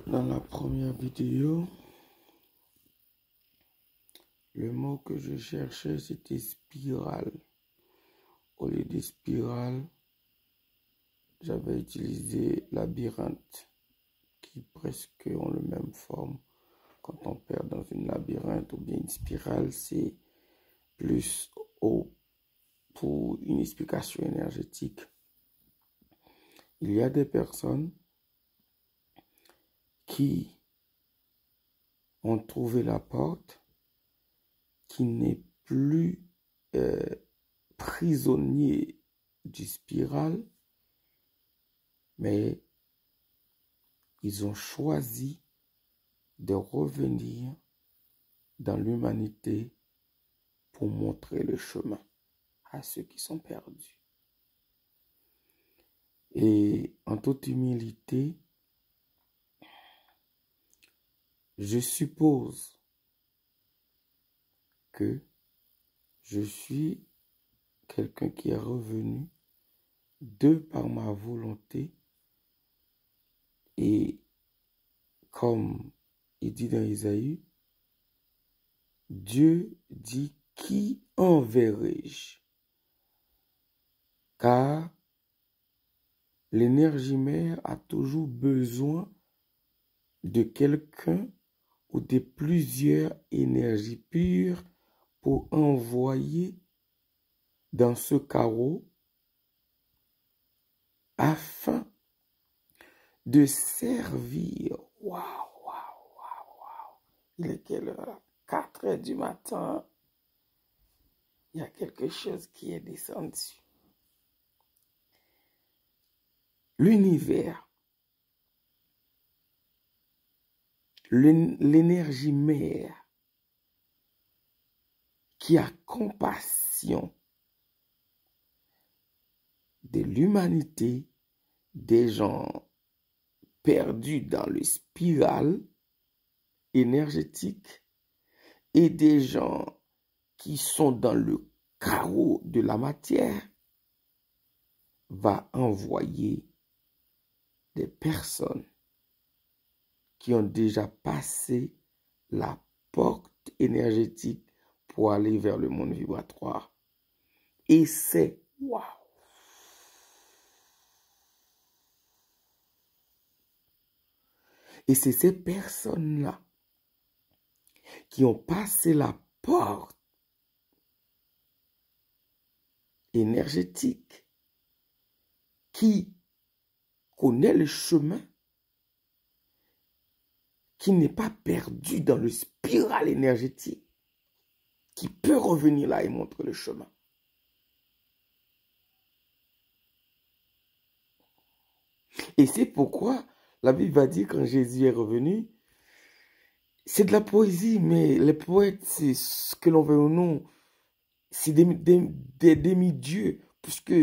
Dans la première vidéo, le mot que je cherchais, c'était spirale. Au lieu de spirale, j'avais utilisé labyrinthe, qui presque ont la même forme. Quand on perd dans une labyrinthe ou bien une spirale, c'est plus haut pour une explication énergétique. Il y a des personnes qui ont trouvé la porte, qui n'est plus prisonnier du spirale, mais ils ont choisi de revenir dans l'humanité pour montrer le chemin à ceux qui sont perdus. Et en toute humilité, je suppose que je suis quelqu'un qui est revenu de par ma volonté et comme il dit dans Isaïe, Dieu dit qui enverrai-je? Car l'énergie mère a toujours besoin de quelqu'un ou de plusieurs énergies pures pour envoyer dans ce carreau afin de servir. Waouh, waouh, waouh, waouh. Il est quelle heure? 4 heures du matin. Il y a quelque chose qui est descendu. L'univers, l'énergie mère qui a compassion de l'humanité, des gens perdus dans le spirale énergétique et des gens qui sont dans le carreau de la matière, va envoyer des personnes qui ont déjà passé la porte énergétique pour aller vers le monde vibratoire. Et c'est waouh! Et c'est ces personnes-là qui ont passé la porte énergétique, qui connaît le chemin, qui n'est pas perdu dans le spirale énergétique, qui peut revenir là et montrer le chemin. Et c'est pourquoi la Bible va dire quand Jésus est revenu, c'est de la poésie, mais les poètes, c'est ce que l'on veut ou non, c'est des demi-dieux, puisque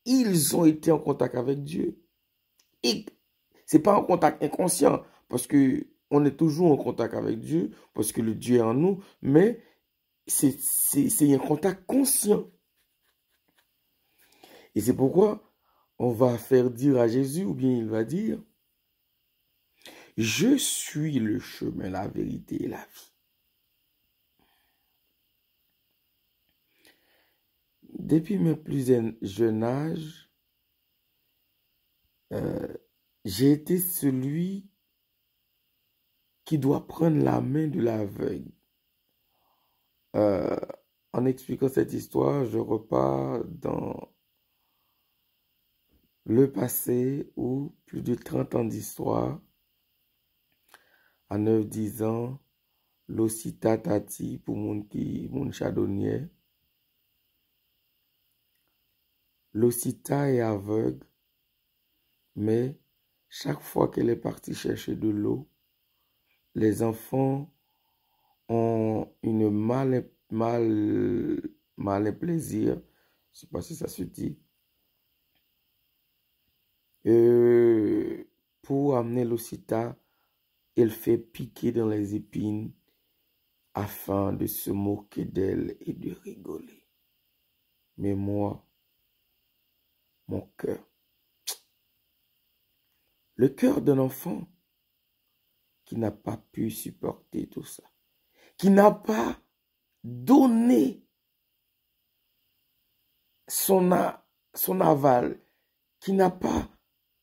ils ont été en contact avec Dieu. Et c'est pas un contact inconscient, parce que on est toujours en contact avec Dieu, parce que le Dieu est en nous, mais c'est un contact conscient. Et c'est pourquoi on va faire dire à Jésus, ou bien il va dire, je suis le chemin, la vérité et la vie. Depuis mes plus jeunes âges, j'ai été celui qui doit prendre la main de l'aveugle. En expliquant cette histoire, je repars dans le passé où plus de 30 ans d'histoire, à 9-10 ans, l'Occita Tati pour mon chardonnier. L'Occita est aveugle, mais chaque fois qu'elle est partie chercher de l'eau, les enfants ont une mal plaisir, je sais pas si ça se dit, pour amener l'Occita, elle fait piquer dans les épines afin de se moquer d'elle et de rigoler. Mais moi, mon cœur, le cœur d'un enfant qui n'a pas pu supporter tout ça, qui n'a pas donné son aval, qui n'a pas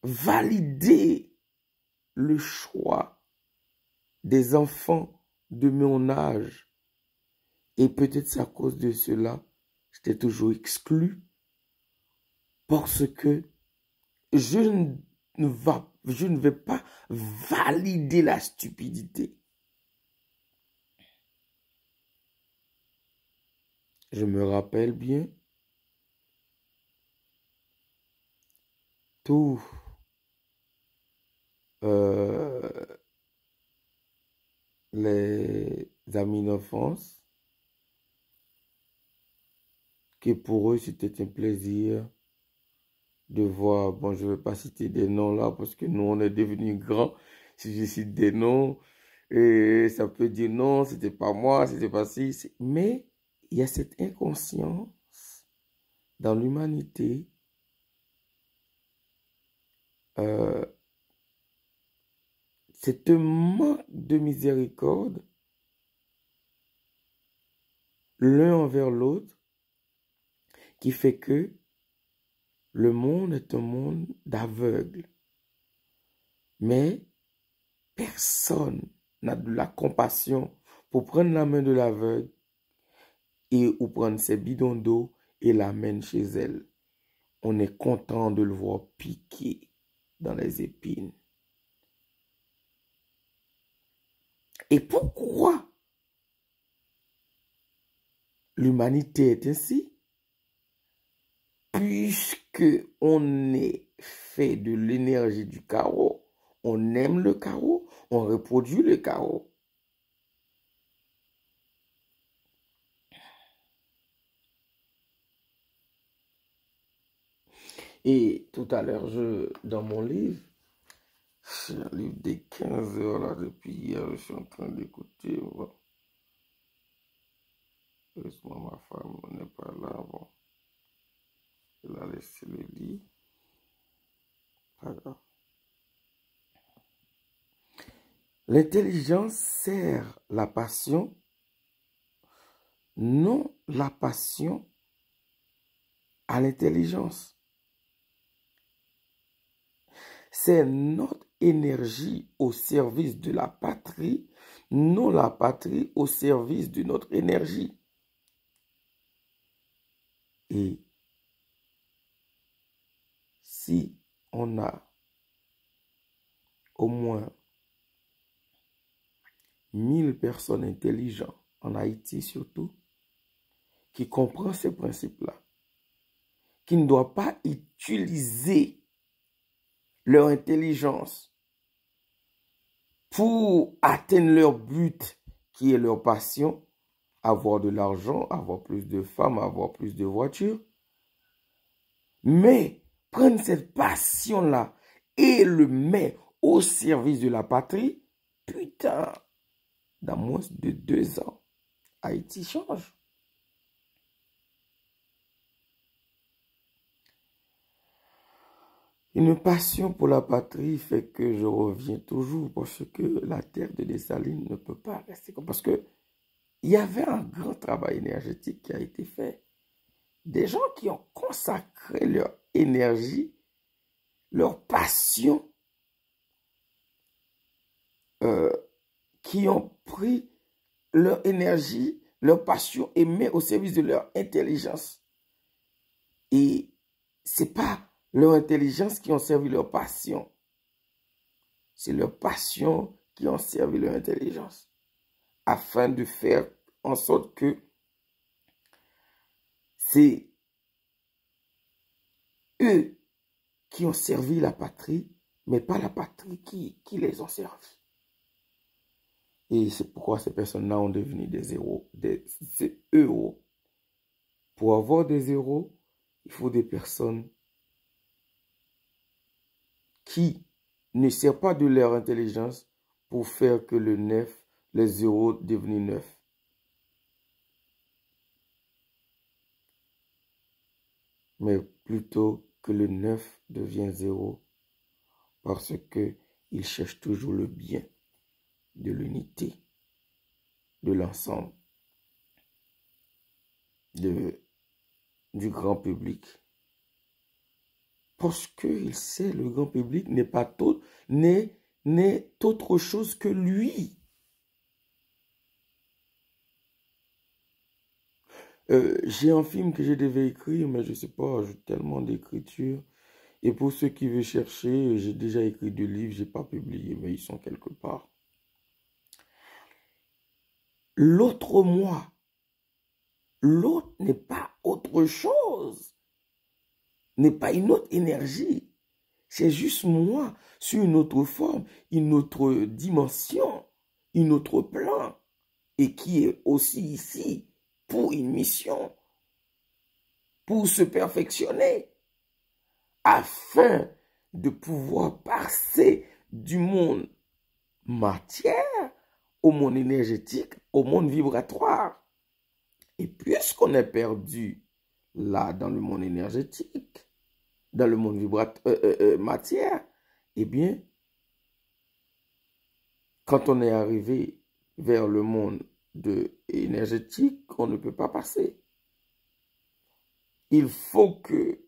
validé le choix des enfants de mon âge. Et peut-être c'est à cause de cela, j'étais toujours exclu, parce que je ne vais pas valider la stupidité. Je me rappelle bien, tous les amis d'enfance, que pour eux c'était un plaisir de voir, bon, je ne vais pas citer des noms là, parce que nous on est devenus grands. Si je cite des noms, et ça peut dire non, c'était pas moi, c'était pas si. Mais il y a cette inconscience dans l'humanité, c'est un manque de miséricorde l'un envers l'autre qui fait que le monde est un monde d'aveugles. Mais personne n'a de la compassion pour prendre la main de l'aveugle et ou prendre ses bidons d'eau et l'amène chez elle. On est content de le voir piquer dans les épines. Et pourquoi l'humanité est ainsi? Puisque on est fait de l'énergie du chaos, on aime le chaos, on reproduit le chaos. Et tout à l'heure, dans mon livre, c'est un livre des 15 heures là, depuis hier, je suis en train d'écouter. Bon. Heureusement, ma femme n'est pas là. Bon. Elle a laissé le lit. Pas grave. L'intelligence sert la passion, non la passion à l'intelligence. C'est notre énergie au service de la patrie, non la patrie au service de notre énergie. Et si on a au moins 1000 personnes intelligentes en Haïti surtout, qui comprennent ces principes-là, qui ne doivent pas utiliser leur intelligence pour atteindre leur but qui est leur passion, avoir de l'argent, avoir plus de femmes, avoir plus de voitures. Mais prendre cette passion-là et le mettre au service de la patrie, putain, dans moins de 2 ans, Haïti change. Une passion pour la patrie fait que je reviens toujours parce que la terre de Dessalines ne peut pas rester comme... Parce que il y avait un grand travail énergétique qui a été fait. Des gens qui ont consacré leur énergie, leur passion, qui ont pris leur énergie, leur passion et mis au service de leur intelligence. Et c'est pas leur intelligence qui ont servi leur passion. C'est leur passion qui ont servi leur intelligence. Afin de faire en sorte que c'est eux qui ont servi la patrie, mais pas la patrie qui les ont servis. Et c'est pourquoi ces personnes-là ont devenu des héros, des héros. Pour avoir des héros, il faut des personnes qui ne servent pas de leur intelligence pour faire que le neuf, les héros devenus neufs. Mais plutôt que le neuf devient zéro parce qu'il cherche toujours le bien de l'unité, de l'ensemble, du grand public. Parce qu'il sait, le grand public n'est pas tout, n'est autre chose que lui. J'ai un film que je devais écrire, mais je ne sais pas, j'ai tellement d'écriture. Et pour ceux qui veulent chercher, j'ai déjà écrit 2 livres, je n'ai pas publié, mais ils sont quelque part. L'autre moi, l'autre n'est pas autre chose, n'est pas une autre énergie. C'est juste moi, sur une autre forme, une autre dimension, une autre plan, et qui est aussi ici pour une mission, pour se perfectionner, afin de pouvoir passer du monde matière au monde énergétique, au monde vibratoire. Et puisqu'on est perdu là dans le monde énergétique, dans le monde matière, eh bien, quand on est arrivé vers le monde énergétique, on ne peut pas passer. Il faut que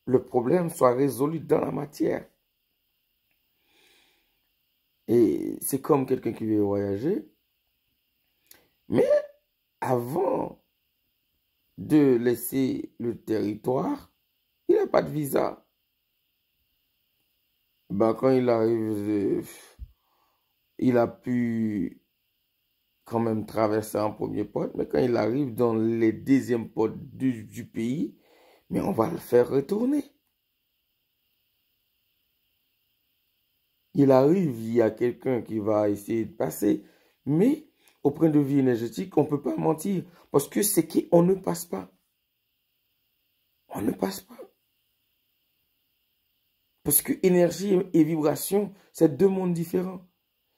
le problème soit résolu dans la matière. Et c'est comme quelqu'un qui veut voyager, mais avant de laisser le territoire, il n'a pas de visa. Ben, quand il arrive, il a pu quand même traverser un premier port, mais quand il arrive dans les deuxièmes ports du pays, mais on va le faire retourner. Il arrive, il y a quelqu'un qui va essayer de passer, mais au point de vue énergétique, on ne peut pas mentir, parce que c'est qu'on ne passe pas. On ne passe pas. Parce que énergie et vibration, c'est 2 mondes différents.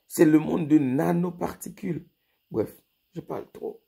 C'est le monde de nanoparticules. Bref, je parle trop.